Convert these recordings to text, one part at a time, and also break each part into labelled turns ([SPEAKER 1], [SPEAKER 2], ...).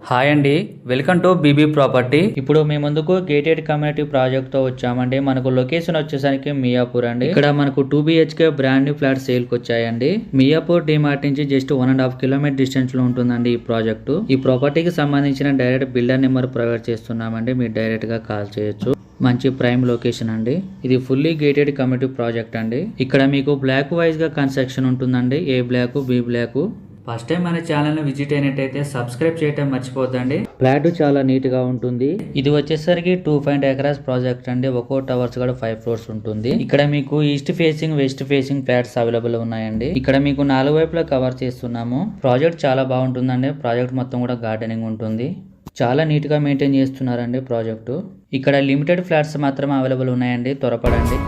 [SPEAKER 1] Hi అండి, welcome to BB property. ఇప్పుడు మీ ముందుకు గేటెడ్ కమ్యూనిటీ ప్రాజెక్ట్ తో వచ్చామండి. మనకు లొకేషన్ వచ్చేసరికి మియాపూర్ అండి. ఇక్కడ మనకు 2 BHK brand new flat sale కి వచ్చాయండి. మియాపూర్ డిమార్ట్ నుంచి జస్ట్ 1.5 కిలోమీటర్ డిస్టెన్స్ లో ఉంటుందండి ఈ ప్రాజెక్టు. ఈ ప్రాపర్టీకి సంబంధించిన డైరెక్ట్ బిల్డర్ నెంబర్ ప్రొవైడ్ చేస్తున్నామండి. మీరు డైరెక్ట్ గా కాల్ చేయొచ్చు. మంచి ప్రైమ్ లొకేషన్ అండి. ఇది ఫుల్లీ గేటెడ్ కమ్యూనిటీ ప్రాజెక్ట్ అండి. ఇక్కడ మీకు బ్లాక్ వైజ్ గా కన్స్ట్రక్షన్ ఉంటుందండి. A block, B block. First time మన ఛానల్ విజిట్ అయినట్టయితే సబ్స్క్రైబ్ చేయడం మర్చిపోద్దండి. ఫ్లాట్ చాలా నీట్ గా ఉంటుంది. ఇది వచ్చేసరికి 2.5 acres ప్రాజెక్ట్ అండి. ఒక్కో టవర్స్ కూడా 5 floors ఉంటుంది. ఇక్కడ మీకు east facing, west facing flats available ఉన్నాయండి. ఇక్కడ మీకు 4 వైపులా కవర్ చేస్తున్నాము. ప్రాజెక్ట్ చాలా బాగుంటుందండి. ప్రాజెక్ట్ మొత్తం కూడా గార్డెనింగ్ ఉంటుంది. చాలా నీట్ గా మెయింటైన్ చేస్తున్నారండి ప్రాజెక్టు. ఇక్కడ లిమిటెడ్ ఫ్లాట్స్ మాత్రమే అవైలబుల్ ఉన్నాయండి. త్వరపడండి.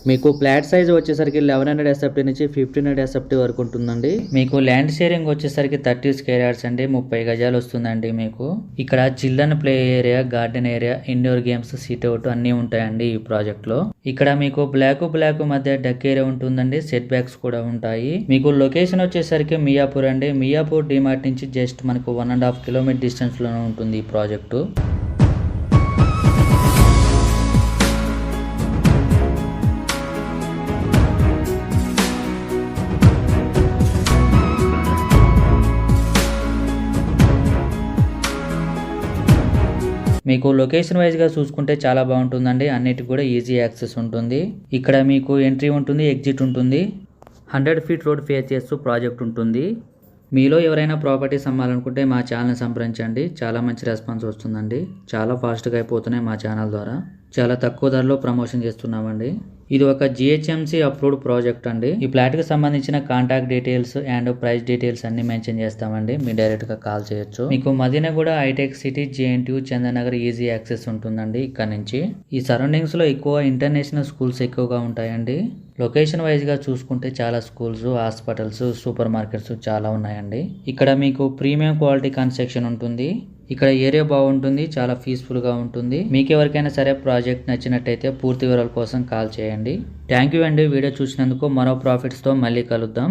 [SPEAKER 1] మీకు ఫ్లాట్ సైజ్ వచ్చేసరికి 1100 SFT నుంచి 1500 SFT వరకు ఉంటుందండి. మీకు ల్యాండ్ షేరింగ్ వచ్చేసరికి 30 square yards అండి. 30 గజాలు వస్తుందండి. మీకు ఇక్కడ children play area, garden area, indoor games, sit out అన్ని ఉంటాయండి ఈ ప్రాజెక్ట్ లో. ఇక్కడ మీకు బ్లాక్ మధ్య డక్ ఏరియా ఉంటుందండి. సెట్ బ్యాక్స్ కూడా ఉంటాయి. మీకు లొకేషన్ వచ్చేసరికి మియాపూర్ అండి. మియాపూర్ డిమార్ట్ నుంచి జస్ట్ మనకు 1.5 కిలోమీటర్ డిస్టెన్స్ లోనే ఉంటుంది ఈ ప్రాజెక్టు. మీకు లొకేషన్ వైజ్ గా చూసుకుంటే చాలా బాగుంటుందండి. అన్నిటికి కూడా ఈజీ యాక్సెస్ ఉంటుంది. ఇక్కడ మీకు ఎంట్రీ ఉంటుంది, ఎగ్జిట్ ఉంటుంది. 100 feet రోడ్ ఫేస్ చేస్తూ ప్రాజెక్ట్ ఉంటుంది. మీలో ఎవరైనా ప్రాపర్టీస్ అమ్మాలనుకుంటే మా ఛానల్ని సంప్రదించండి. చాలా మంచి రెస్పాన్స్ వస్తుందండి. చాలా ఫాస్ట్గా అయిపోతున్నాయి మా ఛానల్ ద్వారా. చాలా తక్కువ ధరలో ప్రమోషన్ చేస్తున్నామండి. ఇది ఒక GHMC అప్రూవ్డ్ ప్రాజెక్ట్ అండి. ఈ ఫ్లాట్ కి సంబంధించిన contact details and price details అన్ని మెన్షన్ చేస్తామండి. మీరు డైరెక్ట్ గా కాల్ చేయొచ్చు. మీకు Madinaguda, hitech city, JNTU, Chandanagar easy access ఉంటుందండి. ఇక్కడ నుంచి ఈ సరౌండింగ్స్ లో ఎక్కువ ఇంటర్నేషనల్ స్కూల్స్ ఎక్కువగా ఉంటాయండి. లొకేషన్ వైజ్ గా చూసుకుంటే చాలా స్కూల్స్, హాస్పిటల్స్, సూపర్ మార్కెట్స్ చాలా ఉన్నాయండి. ఇక్కడ మీకు ప్రీమియం క్వాలిటీ కన్స్ట్రక్షన్ ఉంటుంది. ఇక్కడ ఏరియా బాగుంటుంది. చాలా పీస్ఫుల్ గా ఉంటుంది. మీకు ఎవరికైనా సరే ప్రాజెక్ట్ నచ్చినట్టయితే పూర్తి వివరాల కోసం కాల్ చేయండి. థ్యాంక్ యూ అండి వీడియో చూసినందుకు. మరో ప్రాఫిట్స్ తో మళ్ళీ కలుద్దాం.